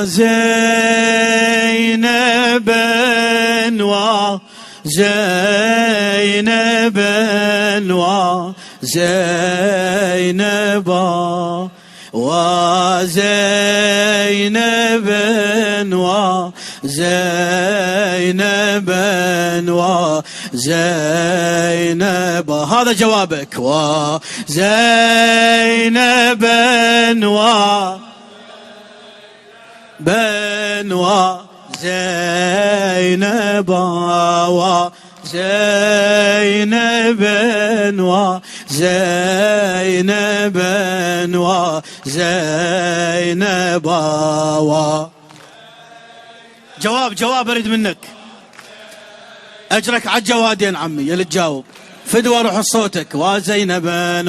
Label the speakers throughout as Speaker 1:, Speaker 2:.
Speaker 1: وزينبا وزينبا وزينبا وزينبا وزينبا وزينبا. هذا جوابك. وزينبا وزينبا وزينبا وزينبا وزينبا. جواب اريد منك. اجرك على الجوادين عمي يلي تجاوب. فدوى روح صوتك. وزينبا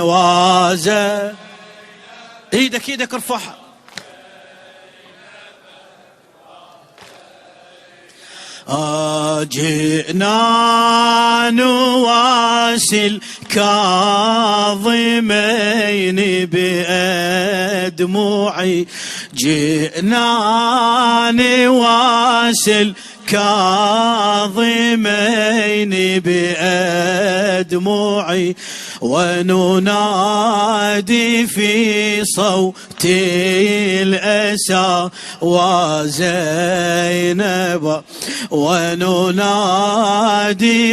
Speaker 1: ايدك ارفعها. جئنا نواسي الكاظمين بأدمعي. جئنا نواسي الكاظمين بأدمعي وننادي في صوت الأسى وزينب وننادي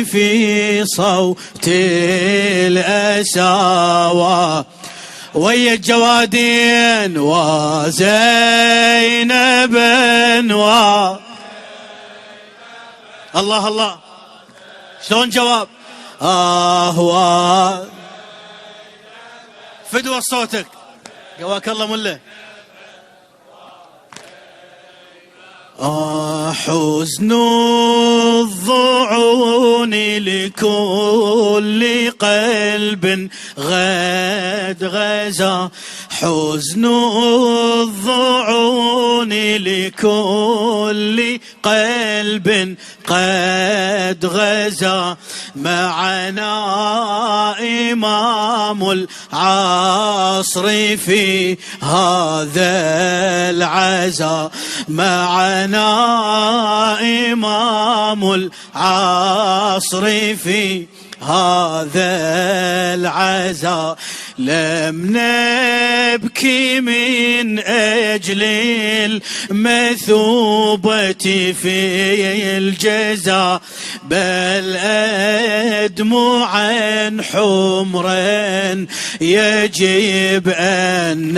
Speaker 1: في صوت الأسى ويا الجوادين وزينبا الله شلون جواب؟ فدوى صوتك. قواك الله مله. حزن الضعون لكل قلب غد غزا. حزن الضعون لكل قلب قد غزا. معنا إمام العصر في هذا العزا. معنا إمام العصر في هذا العزا. لم نبكي من أجل المثوبة في الجزاء بل أدمعا حمرا يجب أن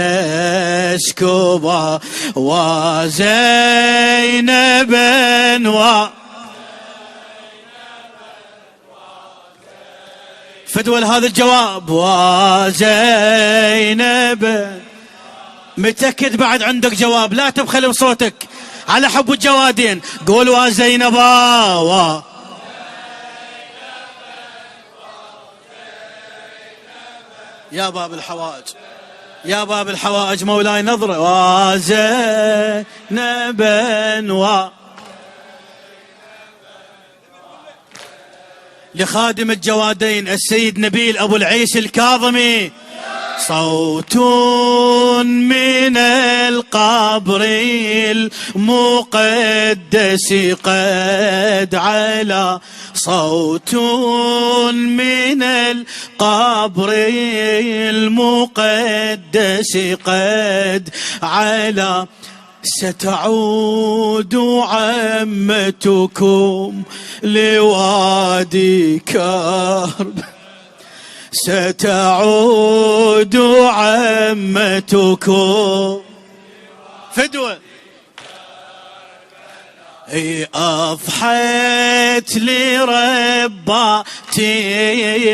Speaker 1: نسكبا. وزينبا فدوى هذا الجواب. وزينب متأكد بعد عندك جواب؟ لا تبخل بصوتك على حب الجوادين. قول وزينبا يا باب الحوائج يا باب الحوائج مولاي نظرة. وزينبا لخادم الجوادين السيد نبيل أبو العيش الكاظمي. صوت من القبر المقدس قد علا. صوت من القبر المقدس قد علا. ستعود عمتكم لوادي كرب. ستعود عمتكم فدوى. أضحت لرباتي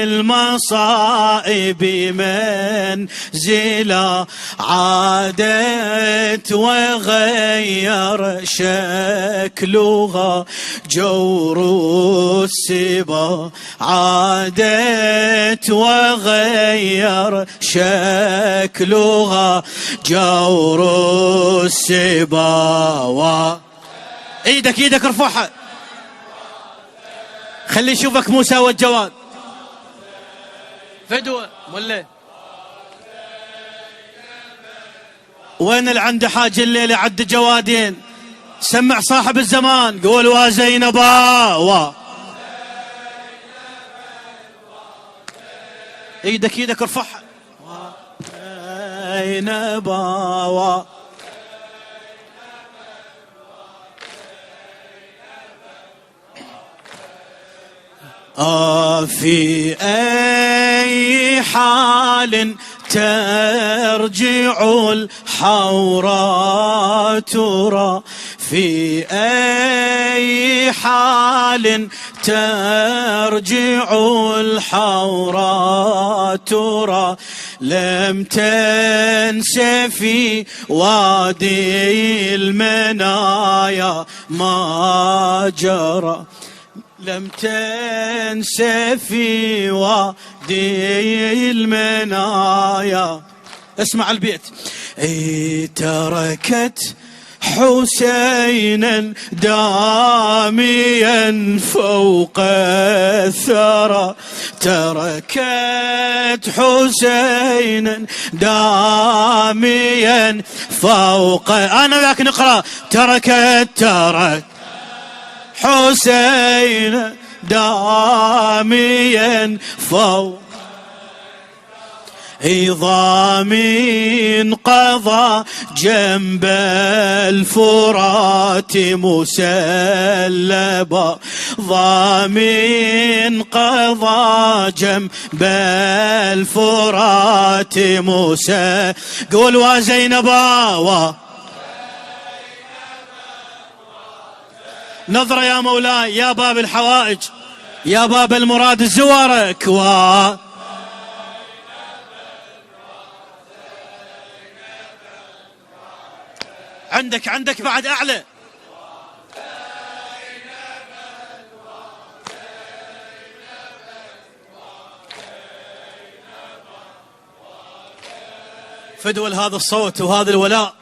Speaker 1: المصائب منزلا. عادت وغير شكلها جور السبا. عادت وغير شكلها جور السبا. ايدك ارفعها خلي يشوفك موسى والجواد. فدوى ولا وين اللي عنده حاجة الليلة عد جوادين؟ سمع صاحب الزمان قول وزينبا ايدك ارفعها زينبا في أي حال ترجع الحوراء ترى؟ في أي حال ترجع الحوراء ترى؟ لم تنس في وادي المنايا ما جرى، لم تنس في وادي المنايا. اسمع البيت. تركت حسينا داميا فوق الثرى، تركت حسينا داميا فوق، انا وياك نقرا. ترك حسين داميا فوق ضامن قضى جنب الفرات مسلبا، ضامن قضى جنب الفرات مسلبا. قول وزينبا نظرة يا مولاي يا باب الحوائج يا باب المراد زوارك عندك بعد أعلى. فدول هذا الصوت وهذا الولاء.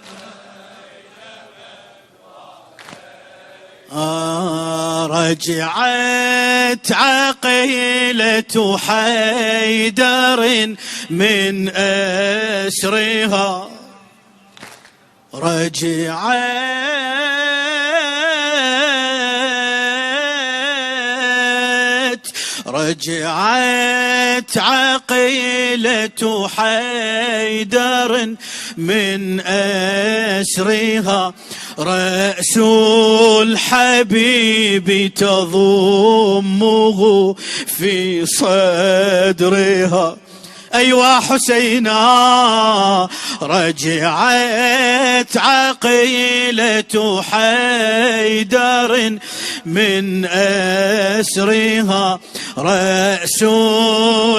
Speaker 1: رجعت عقيلة حيدر من أسرها، رجعت عقيلة حيدر من أسرها، رأس الحبيب تضمه في صدرها. أيوا حسينا رجعت عقيلة حيدر من أسرها، رأس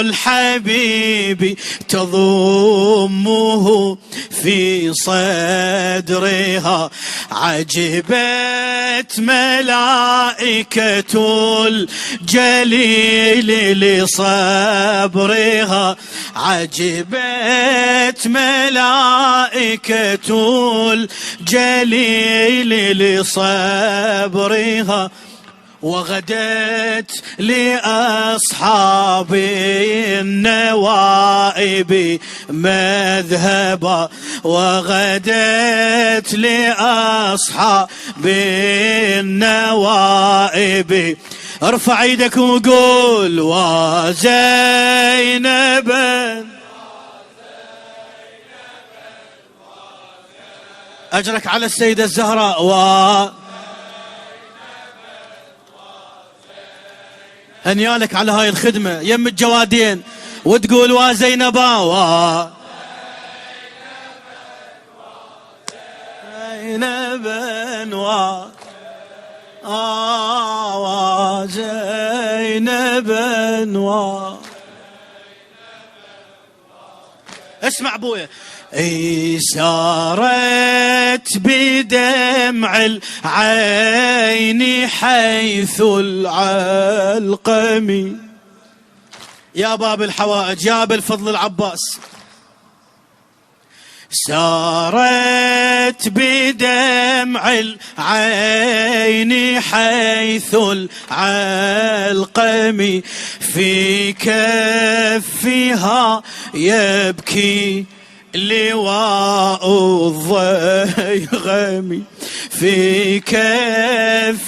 Speaker 1: الحبيب تضمه في صدرها. عجبت ملائكة الجليل لصبرها، عجبت ملائكة الجليل لصبرها. وغدت لأصحاب النوائب مذهبا، وغدت لأصحاب النوائب. ارفع ايدك وقول وزينبا. أجرك على السيدة الزهراء هنيالك على هاي الخدمة يم الجوادين وتقول وزينبا وزينبا اسمع ابويا. سارت بدمع العين حيث العلقم، يا باب الحوائج يا بالفضل العباس. سارت بدمع العين حيث العلقم، في كفها يبكي لواء الضيغم في كفها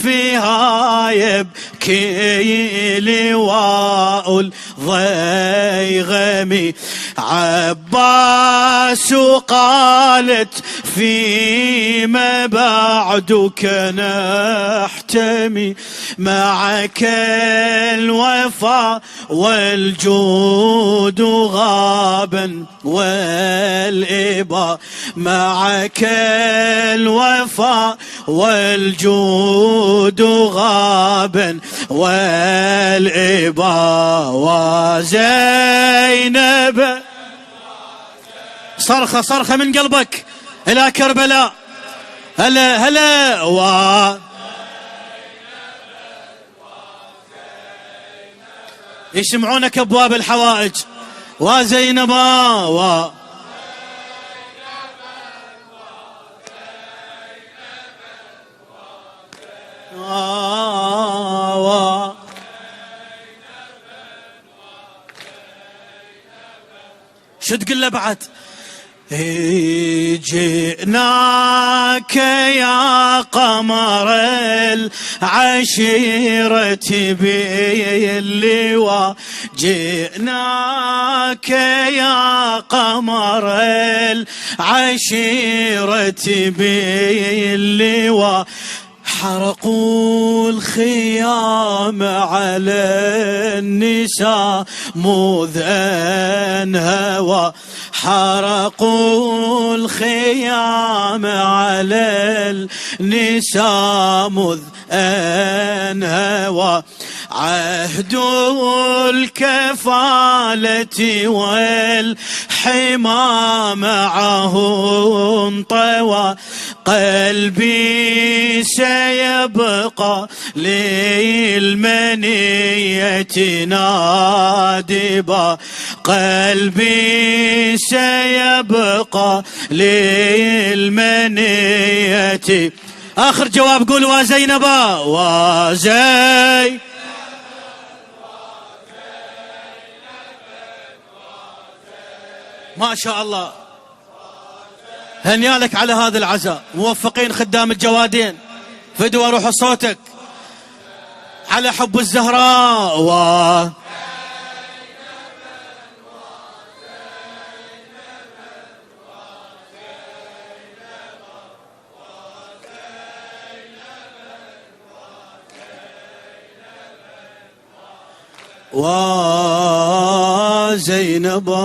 Speaker 1: يبكي لواء الضيغم عباس قالت فيما بعدك نحتمي معك الوفاء والجود غابا والإباء معك الوفاء والجود غابا والإباء وزينب. صرخة صرخة من قلبك إلى كربلاء. هلا هلا يسمعونك أبواب الحوائج. وزينبا شو تقول له بعد؟ جئناك يا قمر العشيرة باللواء جئناك يا قمر العشيرة باللواء حرقوا الخيام على النساء مذ أن هوى حرقوا الخيام على النساء مذ أن هوى عهد الكفالة والحمى معهم طوى قلبي سيبقى للمنية نادبا قلبي سيبقى للمنية. آخر جواب قول وزينبا وزي ما شاء الله. هنيالك على هذا العزاء. موفقين خدام الجوادين. فدوى روح صوتك على حب الزهراء وزينبا